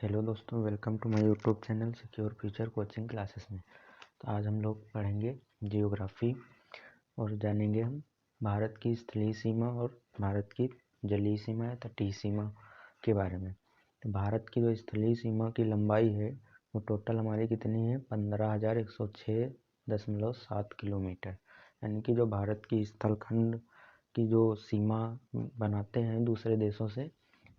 Hello दोस्तों, welcome to my YouTube channel secure future coaching classes में। तो आज हम लोग पढ़ेंगे जियोग्राफी और जानेंगे हम भारत की स्थलीय सीमा और भारत की जलीय सीमा या तटीय सीमा के बारे में। तो भारत की जो स्थलीय सीमा की लंबाई है वो टोटल हमारी कितनी है 15,106.7 किलोमीटर। यानी कि जो भारत की स्थलखंड की जो सीमा बनाते हैं दूसरे देशों से,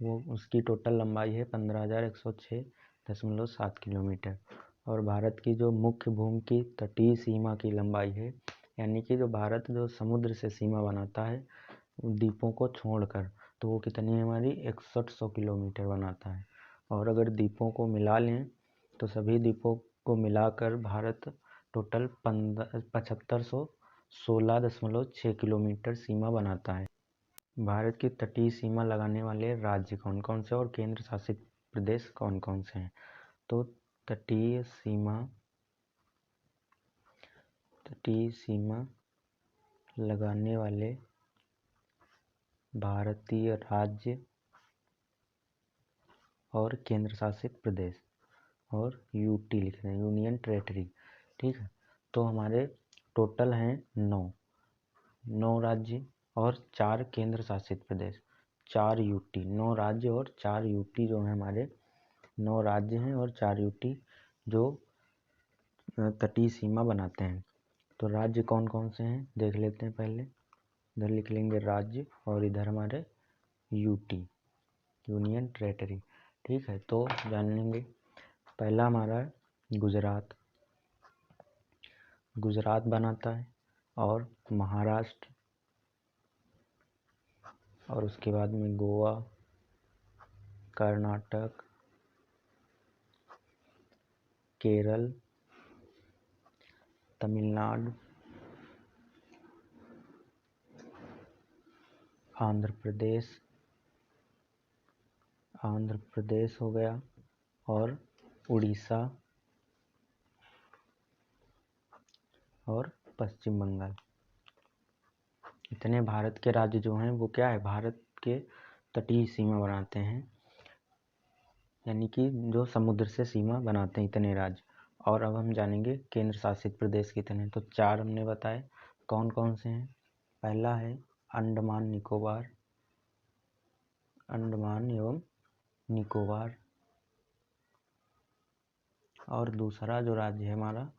वो उसकी टोटल लंबाई है 15,106.7 किलोमीटर। और भारत की जो मुख्य भूमि की तटीय सीमा की लंबाई है, यानी कि जो भारत जो समुद्र से सीमा बनाता है द्वीपों को छोड़कर, तो वो कितनी है हमारी 6100 किलोमीटर बनाता है। और अगर द्वीपों को मिला लें तो सभी द्वीपों को मिलाकर भारत टोटल 7516.6 किलोमीटर सीमा बनाता है। भारत की तटीय सीमा लगाने वाले राज्य कौन कौन से और केंद्र शासित प्रदेश कौन कौन से हैं? तो तटीय सीमा लगाने वाले भारतीय राज्य और केंद्र शासित प्रदेश, और यूटी लिख रहे हैं, यूनियन टेरेटरी। ठीक है, तो हमारे टोटल हैं 9 राज्य और 4 केंद्र शासित प्रदेश, 4 यूटी। 9 राज्य और 4 यूटी जो है हमारे 9 राज्य हैं और 4 यूटी जो तटीय सीमा बनाते हैं। तो राज्य कौन कौन से हैं देख लेते हैं। पहले इधर लिख लेंगे राज्य और इधर हमारे यूटी, यूनियन टेरेटरी। ठीक है, तो जान लेंगे। पहला हमारा गुजरात बनाता है, और महाराष्ट्र, और उसके बाद में गोवा, कर्नाटक, केरल, तमिलनाडु, आंध्र प्रदेश हो गया, और उड़ीसा और पश्चिम बंगाल। इतने भारत के राज्य जो हैं वो क्या है, भारत के तटीय सीमा बनाते हैं, यानी कि जो समुद्र से सीमा बनाते हैं इतने राज्य। और अब हम जानेंगे केंद्र शासित प्रदेश कितने हैं। तो 4 हमने बताए, कौन कौन से हैं। पहला है अंडमान एवं निकोबार, और दूसरा जो राज्य है हमारा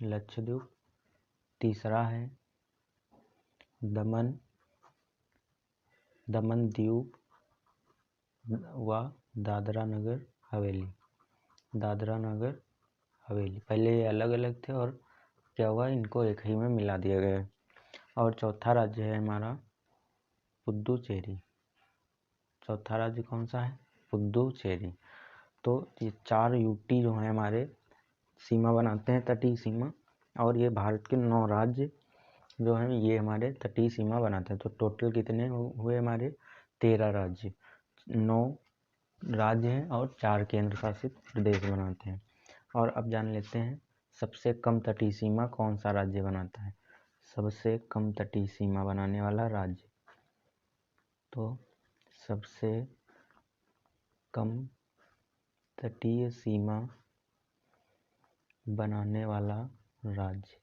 लक्षद्वीप। तीसरा है दमन द्वीप व दादरा नगर हवेली। पहले ये अलग अलग थे और क्या हुआ, इनको एक ही में मिला दिया गया है। और चौथा राज्य है हमारा पुद्दुचेरी। चौथा राज्य कौन सा है, पुद्दुचेरी। तो ये 4 यूटी जो हैं हमारे सीमा बनाते हैं तटीय सीमा, और ये भारत के 9 राज्य जो हैं ये हमारे तटीय सीमा बनाते हैं। तो टोटल कितने हुए हमारे 13 राज्य, 9 राज्य हैं और 4 केंद्र शासित प्रदेश बनाते हैं। और अब जान लेते हैं सबसे कम तटीय सीमा कौन सा राज्य बनाता है। सबसे कम तटीय सीमा बनाने वाला राज्य, तो सबसे कम तटीय सीमा बनाने वाला राज्य,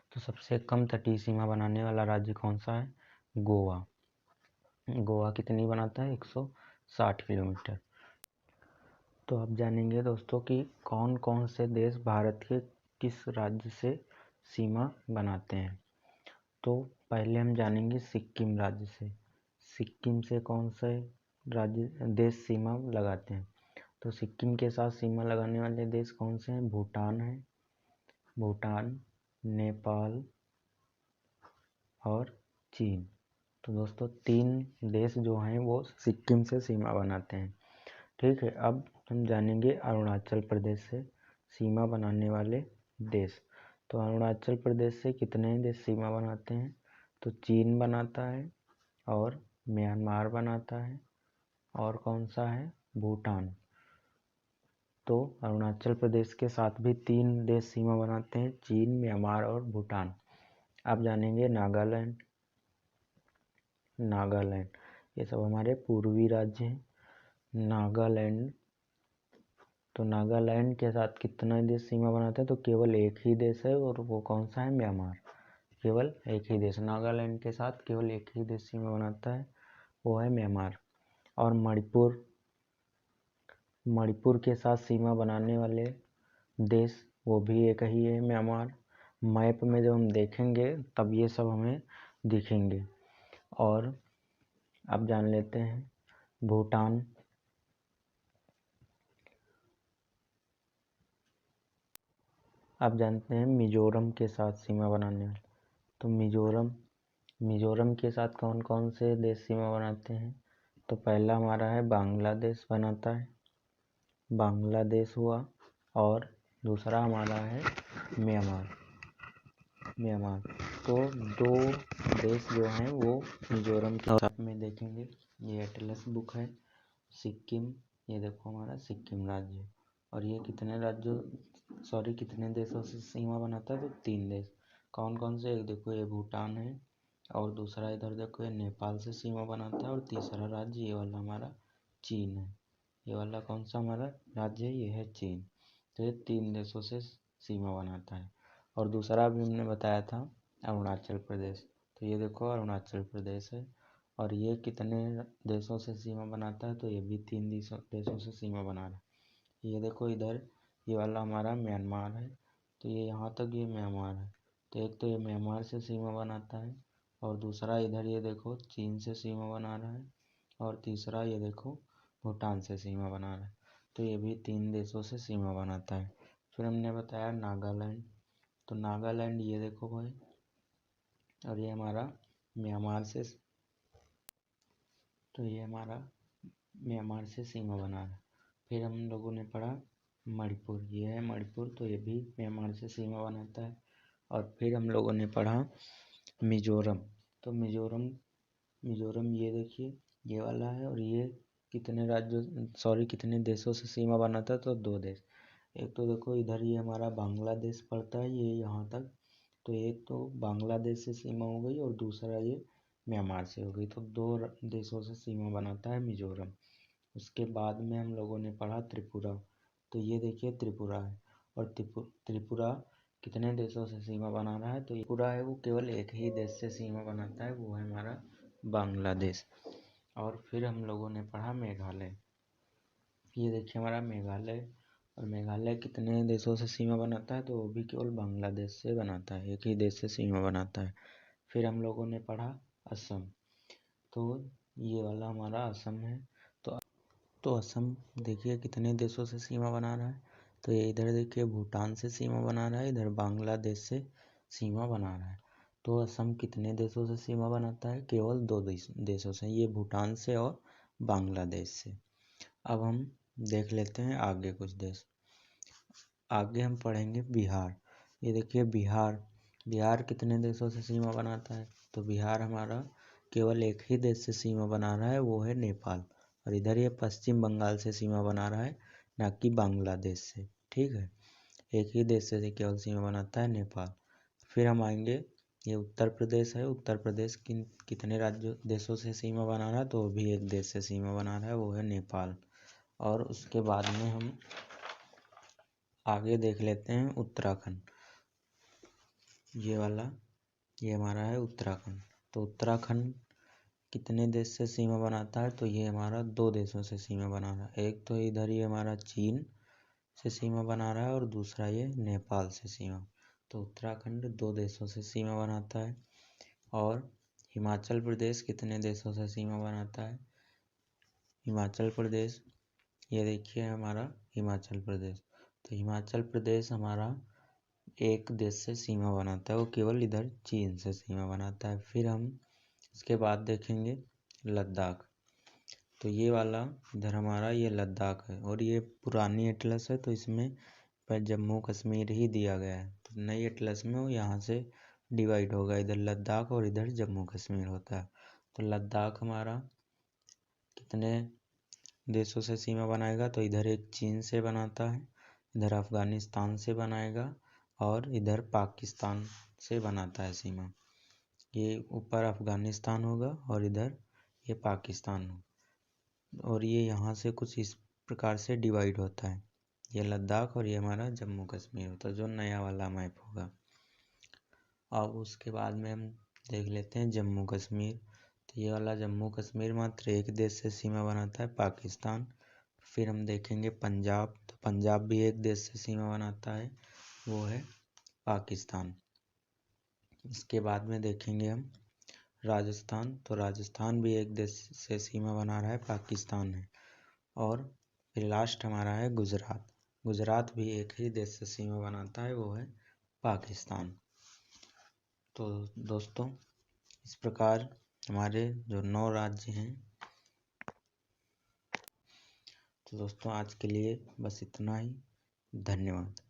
तो सबसे कम तटीय सीमा बनाने वाला राज्य कौन सा है, गोवा कितनी बनाता है 160 किलोमीटर। तो अब जानेंगे दोस्तों कि कौन कौन से देश भारत के किस राज्य से सीमा बनाते हैं। तो पहले हम जानेंगे सिक्किम राज्य से। सिक्किम से कौन से देश सीमा लगाते हैं। तो सिक्किम के साथ सीमा लगाने वाले देश कौन से हैं, भूटान, नेपाल और चीन। तो दोस्तों 3 देश जो हैं वो सिक्किम से सीमा बनाते हैं। ठीक है, अब हम जानेंगे अरुणाचल प्रदेश से सीमा बनाने वाले देश। तो अरुणाचल प्रदेश से कितने देश सीमा बनाते हैं, तो चीन बनाता है, और म्यांमार बनाता है, और कौन सा है, भूटान। तो अरुणाचल प्रदेश के साथ भी 3 देश सीमा बनाते हैं, चीन, म्यांमार और भूटान। अब जानेंगे नागालैंड। नागालैंड, ये सब हमारे पूर्वी राज्य हैं। नागालैंड, तो नागालैंड के साथ कितना देश सीमा बनाते हैं, तो केवल एक ही देश है, और वो कौन सा है, म्यांमार। केवल एक ही देश, नागालैंड के साथ केवल एक ही देश सीमा बनाता है, वो है म्यांमार। और मणिपुर के साथ सीमा बनाने वाले देश वो भी एक ही है, म्यांमार। मैप में जब हम देखेंगे तब ये सब हमें दिखेंगे। और अब जान लेते हैं भूटान। अब जानते हैं मिजोरम के साथ सीमा बनाने वाले। तो मिजोरम के साथ कौन कौन से देश सीमा बनाते हैं, तो पहला हमारा है बांग्लादेश बनाता है, बांग्लादेश हुआ। और दूसरा हमारा है म्यांमार। तो दो देश जो हैं वो मिजोरम के साथ में देखेंगे। ये एटलस बुक है। सिक्किम, ये देखो हमारा सिक्किम राज्य है। और ये कितने देशों से सीमा बनाता है, तो 3 देश। कौन कौन से, एक देखो ये भूटान है, और दूसरा इधर देखो ये नेपाल से सीमा बनाता है, और तीसरा राज्य ये वाला हमारा चीन है। ये वाला कौन सा हमारा राज्य है, ये है चीन। तो ये 3 देशों से सीमा बनाता है। और दूसरा भी हमने बताया था अरुणाचल प्रदेश। तो ये देखो अरुणाचल प्रदेश है, और ये कितने देशों से सीमा बनाता है, तो ये भी 3 देशों से सीमा बना रहा है। ये देखो इधर ये वाला हमारा म्यांमार है, तो ये यहाँ तक ये म्यांमार है। तो एक तो ये म्यांमार से सीमा बनाता है, और दूसरा इधर ये देखो चीन से सीमा बना रहा है, और तीसरा ये देखो भूटान से सीमा बना रहा है। तो ये भी 3 देशों से सीमा बनाता है। फिर हमने बताया नागालैंड। तो नागालैंड ये देखो भाई, और ये हमारा म्यांमार से, तो ये हमारा म्यांमार से सीमा बना रहा है। फिर हम लोगों ने पढ़ा मणिपुर, ये है मणिपुर, तो ये भी म्यांमार से सीमा बनाता है। और फिर हम लोगों ने पढ़ा मिजोरम। तो मिजोरम ये देखिए ये वाला है, और ये कितने देशों से सीमा बनाता है, तो 2 देश। एक तो देखो इधर ये हमारा बांग्लादेश पड़ता है, ये यहाँ तक। तो एक तो बांग्लादेश से सीमा हो गई, और दूसरा ये म्यांमार से हो गई। तो 2 देशों से सीमा बनाता है मिजोरम। उसके बाद में हम लोगों ने पढ़ा त्रिपुरा। तो ये देखिए त्रिपुरा है, और त्रिपुरा कितने देशों से सीमा बना रहा है, तो त्रिपुरा है वो केवल एक ही देश से सीमा बनाता है, वो है हमारा बांग्लादेश। और फिर हम लोगों ने पढ़ा मेघालय। ये देखिए हमारा मेघालय, और मेघालय कितने देशों से सीमा बनाता है, तो वो भी केवल बांग्लादेश से बनाता है, एक ही देश से सीमा बनाता है। फिर हम लोगों ने पढ़ा असम। तो ये वाला हमारा असम है। तो असम देखिए कितने देशों से सीमा बना रहा है, तो ये इधर देखिए भूटान से सीमा बना रहा है, इधर बांग्लादेश से सीमा बना रहा है। तो असम कितने देशों से सीमा बनाता है, केवल 2 देशों से, ये भूटान से और बांग्लादेश से। अब हम देख लेते हैं आगे कुछ देश। आगे हम पढ़ेंगे बिहार। ये देखिए बिहार कितने देशों से सीमा बनाता है, तो बिहार हमारा केवल एक ही देश से सीमा बना रहा है, वो है नेपाल। और इधर ये पश्चिम बंगाल से सीमा बना रहा है, ना कि बांग्लादेश से। ठीक है, एक ही देश से केवल सीमा बनाता है, नेपाल। फिर हम आएंगे, ये उत्तर प्रदेश है। उत्तर प्रदेश कितने देशों से सीमा बना रहा है, तो वो भी एक देश से सीमा बना रहा है, वो है नेपाल। और उसके बाद में हम आगे देख लेते हैं उत्तराखंड। ये वाला ये हमारा है उत्तराखंड। तो उत्तराखंड कितने देश से सीमा बनाता है, तो ये हमारा 2 देशों से सीमा बना रहा है। एक तो इधर ये हमारा चीन से सीमा बना रहा है, और दूसरा ये नेपाल से सीमा। तो उत्तराखंड 2 देशों से सीमा बनाता है। और हिमाचल प्रदेश कितने देशों से सीमा बनाता है, हिमाचल प्रदेश ये देखिए हमारा हिमाचल प्रदेश। तो हिमाचल प्रदेश हमारा एक देश से सीमा बनाता है, वो केवल इधर चीन से सीमा बनाता है। फिर हम इसके बाद देखेंगे लद्दाख। तो ये वाला इधर हमारा ये लद्दाख है, और ये पुरानी एटलस है, तो इसमें पर जम्मू कश्मीर ही दिया गया है। तो नई एटलस में वो यहाँ से डिवाइड होगा, इधर लद्दाख और इधर जम्मू कश्मीर होता है। तो लद्दाख हमारा कितने देशों से सीमा बनाएगा, तो इधर एक चीन से बनाता है, इधर अफगानिस्तान से बनाएगा, और इधर पाकिस्तान से बनाता है सीमा। ये ऊपर अफगानिस्तान होगा और इधर ये पाकिस्तान होगा, और ये यहाँ से कुछ इस प्रकार से डिवाइड होता है। ये लद्दाख और ये हमारा जम्मू कश्मीर होता है, जो नया वाला मैप होगा। अब उसके बाद में हम देख लेते हैं जम्मू कश्मीर। तो ये वाला जम्मू कश्मीर मात्र एक देश से सीमा बनाता है, पाकिस्तान। फिर हम देखेंगे पंजाब, तो पंजाब भी एक देश से सीमा बनाता है, वो है पाकिस्तान। इसके बाद में देखेंगे हम राजस्थान, तो राजस्थान भी एक देश से सीमा बना रहा है, पाकिस्तान है। और फिर लास्ट हमारा है गुजरात। गुजरात भी एक ही देश से सीमा बनाता है, वो है पाकिस्तान। तो दोस्तों, इस प्रकार हमारे जो 9 राज्य हैं। तो दोस्तों, आज के लिए बस इतना ही। धन्यवाद।